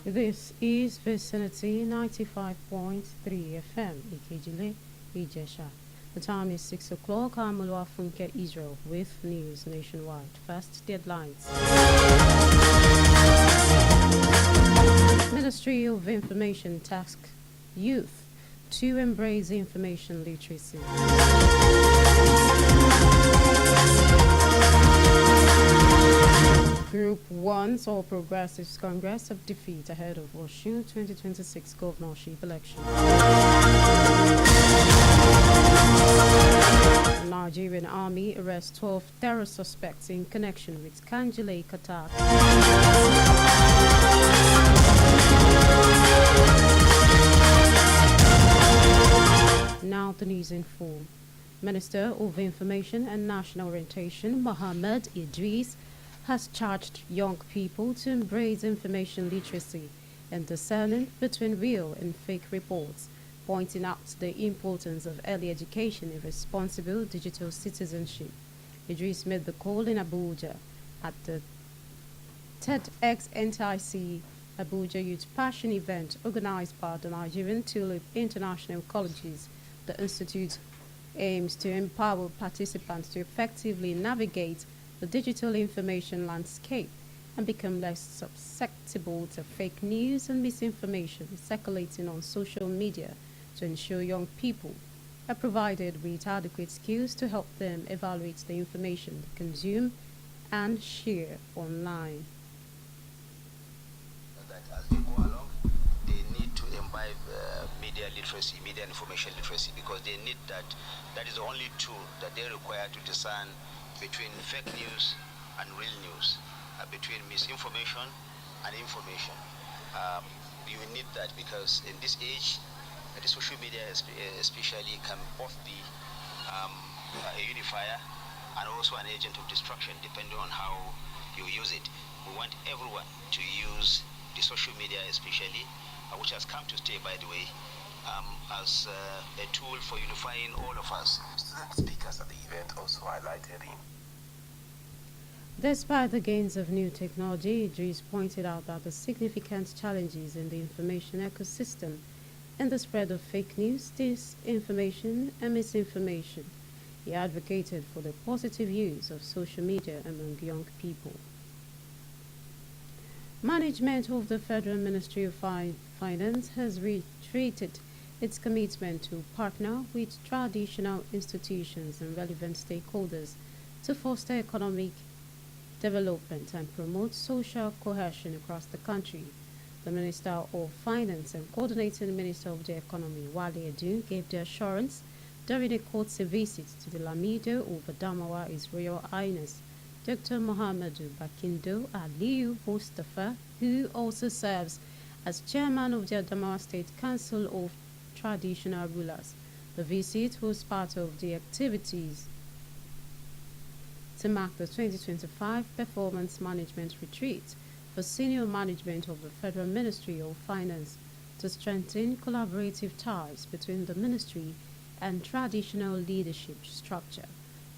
This is Vicinity 95.3 FM, Ikejile, Ijesha. The time is 6 o'clock. I'm Oluwafunke Israel with news nationwide. First, deadlines. Ministry of Information tasks youth to embrace information literacy. Group 1's All Progressives Congress of defeat ahead of Osun 2026 governorship election. The Nigerian Army arrests 12 terror suspects in connection with Kanje Lake attack. Now the news in full. Minister of Information and National Orientation Mohammed Idris has charged young people to embrace information literacy and discerning between real and fake reports, pointing out the importance of early education in responsible digital citizenship. Idris made the call in Abuja at the TEDx NTIC Abuja Youth Passion event organized by the Nigerian Tulip International Colleges. The institute aims to empower participants to effectively navigate the digital information landscape and become less susceptible to fake news and misinformation circulating on social media to ensure young people are provided with adequate skills to help them evaluate the information they consume and share online. That as they go along, they need to imbibe media literacy, media information literacy, because they need that. That is the only tool that they require to discern between fake news and real news, between misinformation and information. You need that because in this age, the social media especially can both be a unifier and also an agent of destruction depending on how you use it. We want everyone to use the social media especially, which has come to stay by the way, as a tool for unifying all of us. Student speakers at the event also highlighted him. Despite the gains of new technology, Idris pointed out that the significant challenges in the information ecosystem and the spread of fake news, disinformation, and misinformation. He advocated for the positive use of social media among young people. Management of the Federal Ministry of Finance has reiterated its commitment to partner with traditional institutions and relevant stakeholders to foster economic development and promote social cohesion across the country. The Minister of Finance and Coordinating Minister of the Economy, Wale Edun, gave the assurance during a courtesy visit to the Lamido of Adamawa His Royal Highness Dr. Muhammadu Bakindo Aliyu Mustafa, who also serves as chairman of the Adamawa State Council of Traditional Rulers. The visit was part of the activities to mark the 2025 Performance Management Retreat for senior management of the Federal Ministry of Finance to strengthen collaborative ties between the ministry and traditional leadership structure.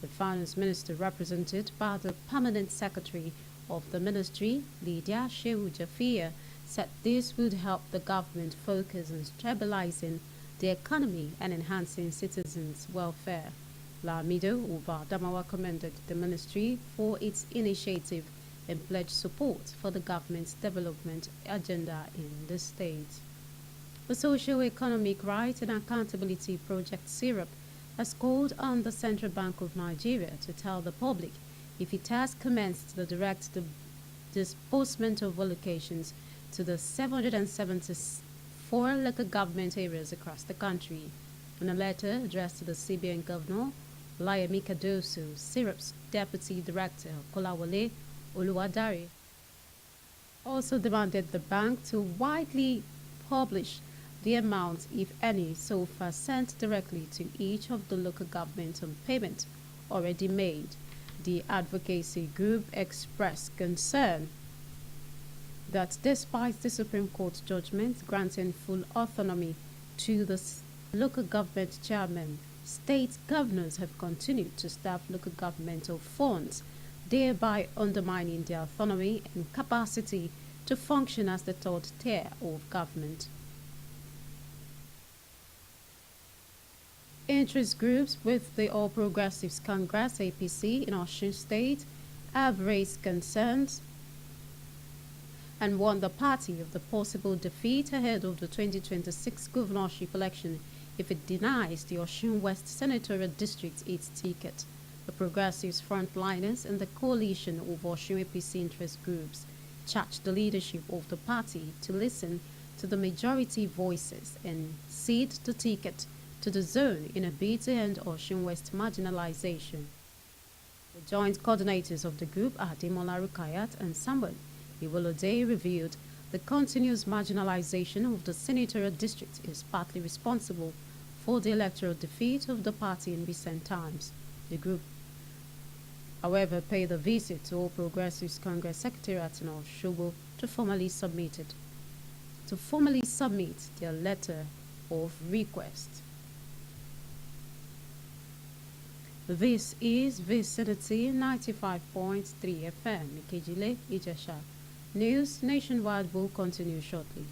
The Finance Minister, represented by the Permanent Secretary of the Ministry, Lydia Shehu Jafia, said this would help the government focus on stabilizing the economy and enhancing citizens' welfare. Lamido Uba Damawa commended the ministry for its initiative and pledged support for the government's development agenda in the state. The Socio-Economic Rights and Accountability Project SIRAP has called on the Central Bank of Nigeria to tell the public if it has commenced the direct disbursement of allocations to the 774 local government areas across the country. In a letter addressed to the CBN Governor, Layemi Kadoso, SIRAP's Deputy Director, Kolawole Oluwadare, also demanded the bank to widely publish the amount, if any, so far sent directly to each of the local governments on payment already made. The advocacy group expressed concern that despite the Supreme Court judgment granting full autonomy to the local government chairman, state governors have continued to staff local governmental funds, thereby undermining their autonomy and capacity to function as the third tier of government. Interest groups with the All Progressives Congress (APC) in Osun State have raised concerns and warned the party of the possible defeat ahead of the 2026 governorship election if it denies the Osun West Senatorial District its ticket. The Progressives frontliners and the coalition of Osun APC interest groups charged the leadership of the party to listen to the majority voices and cede the ticket to the zone in a bid to end Osun West marginalization. The joint coordinators of the group are Demola Rukayat and Samuel Iwolode revealed the continuous marginalization of the senatorial district is partly responsible for the electoral defeat of the party in recent times. The group, however, paid a visit to All Progressives Congress Secretariat in Osogbo to formally submit their letter of request. This is Vicinity 95.3 FM, Ikejile, Ijesha. News nationwide will continue shortly.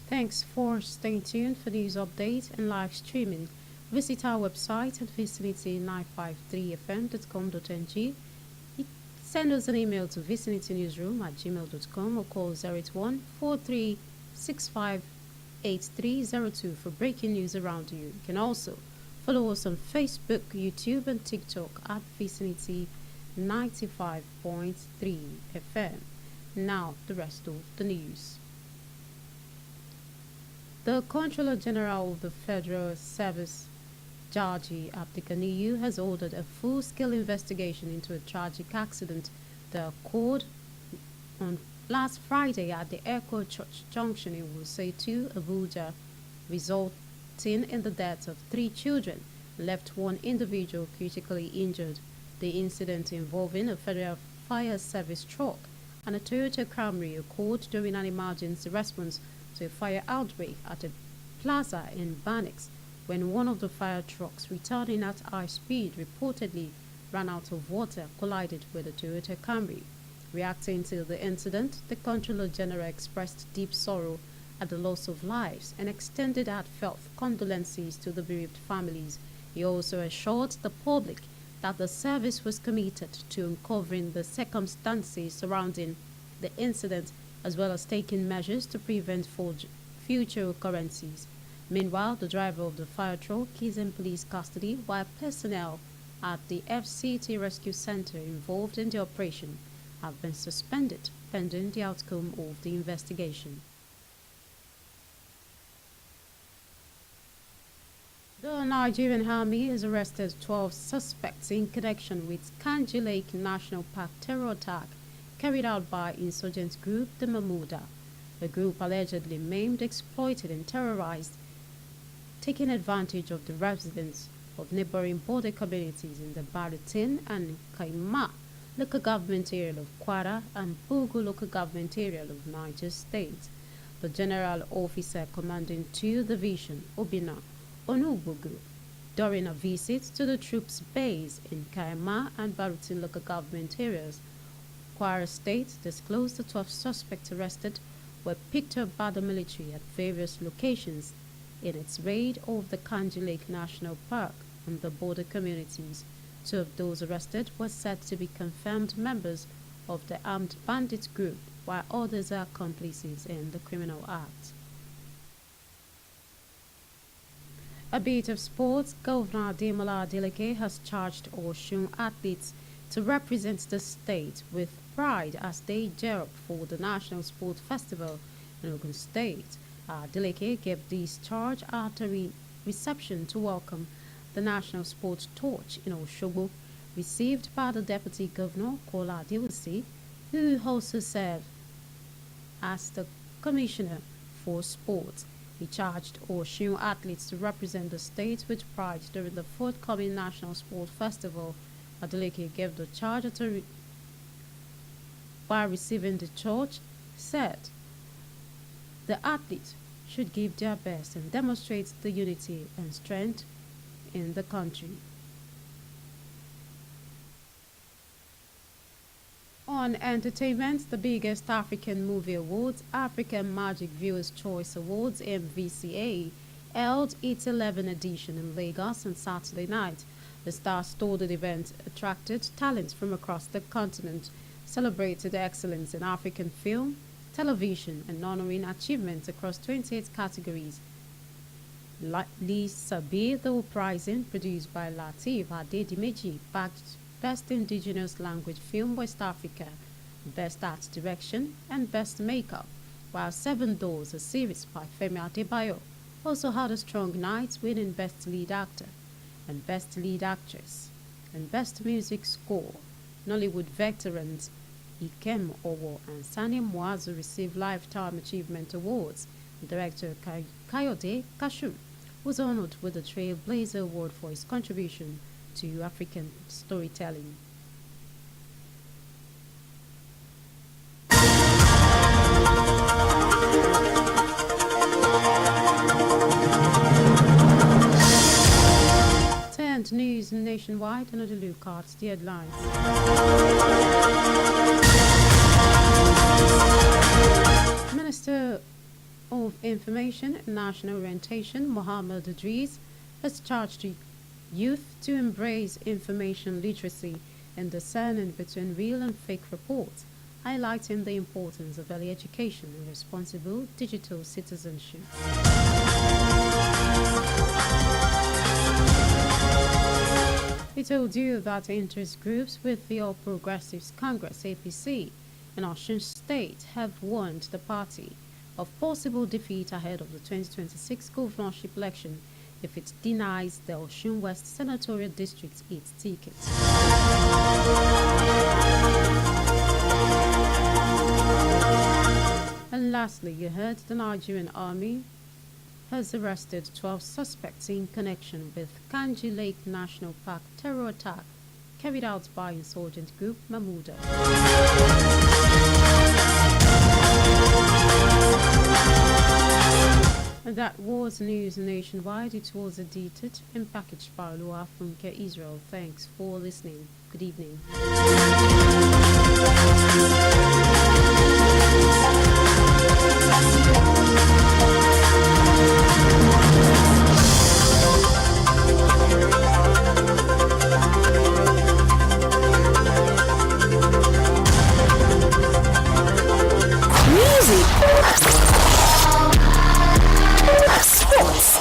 Thanks for staying tuned for news update and live streaming. Visit our website at vicinity953fm.com.ng. Send us an email to vicinitynewsroom@gmail.com or call 081 43658302 for breaking news around you. You can also follow us on Facebook, YouTube, and TikTok at Vicinity 95.3 FM. Now, the rest of the news. The Controller General of the Federal Service, Jaji Abdiganiyu, has ordered a full-scale investigation into a tragic accident that occurred on last Friday at the Airport Church Junction in Wuse 2, Abuja, resulting in the deaths of 3 children and left 1 individual critically injured. The incident involving a Federal Fire Service truck and a Toyota Camry occurred during an emergency response to a fire outbreak at a plaza in Banix, when one of the fire trucks returning at high speed reportedly ran out of water, collided with a Toyota Camry. Reacting to the incident, the Controller General expressed deep sorrow at the loss of lives and extended heartfelt condolences to the bereaved families. He also assured the public that the service was committed to uncovering the circumstances surrounding the incident, as well as taking measures to prevent future occurrences. Meanwhile, the driver of the fire truck is in police custody, while personnel at the FCT Rescue Center involved in the operation have been suspended pending the outcome of the investigation. The Nigerian Army has arrested 12 suspects in connection with Kanji Lake National Park terror attack carried out by insurgent group the Mamuda. The group allegedly maimed, exploited, and terrorized, taking advantage of the residents of neighboring border communities in the Baritin and Kaima local government area of Kwara and Bugu local government area of Niger State. The General Officer Commanding 2 Division, Obina Onubugu, during a visit to the troops' base in Kaima and Baritin local government areas, Kwara State, disclosed the 12 suspects arrested were picked up by the military at various locations in its raid of the Kanji Lake National Park and the border communities. 2 of those arrested were said to be confirmed members of the armed bandit group, while others are accomplices in the criminal act. A bit of sports. Governor Ademola Adeleke has charged Osun athletes to represent the state with pride as they gear up for the National Sport Festival in Ogun State. Adeleke gave this charge at a reception to welcome the National Sports Torch in Osogbo, received by the Deputy Governor, Kola Adewusi, who also served as the Commissioner for Sport. He charged Osun athletes to represent the state with pride during the forthcoming National Sport Festival. Adeleke gave the charge by receiving the charge, said the athletes should give their best and demonstrate the unity and strength in the country. On entertainment, the biggest African Movie Awards, African Magic Viewers' Choice Awards (MVCA), held its 11th edition in Lagos on Saturday night. The star-studded event attracted talents from across the continent, celebrated excellence in African film, television, and honoring achievements across 28 categories. Lee Sabir, the uprising, produced by Lateef Adedimeji, bagged Best Indigenous Language Film West Africa, Best Art Direction, and Best Makeup, while Seven Doors, a series by Femi Adebayo, also had a strong night, winning Best Lead Actor and Best Lead Actress and Best Music Score. Nollywood veterans Ikem Owo and Sani Muazu received Lifetime Achievement Awards. Director Kayode Kashum was honored with the Trailblazer Award for his contribution to African storytelling. And news nationwide, another look at the headlines. Minister of Information and National Orientation, Mohammed Idris, has charged youth to embrace information literacy and discerning between real and fake reports, highlighting the importance of early education and responsible digital citizenship. He told you that interest groups with the All Progressives Congress (APC) in Osun State have warned the party of possible defeat ahead of the 2026 governorship election if it denies the Osun West Senatorial District its ticket. And lastly, you heard the Nigerian army has arrested 12 suspects in connection with Kanji Lake National Park terror attack carried out by insurgent group Mamuda. And that was news nationwide. It was edited and packaged by Lua Funke Israel. Thanks for listening. Good evening.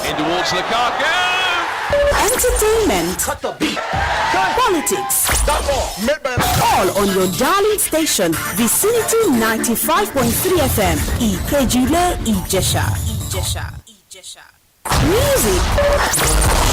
In towards Lukaku. Entertainment. Cut the beat. Politics. All on your darling station, Vicinity 95.3 FM. Ikejule Ijesha. Music.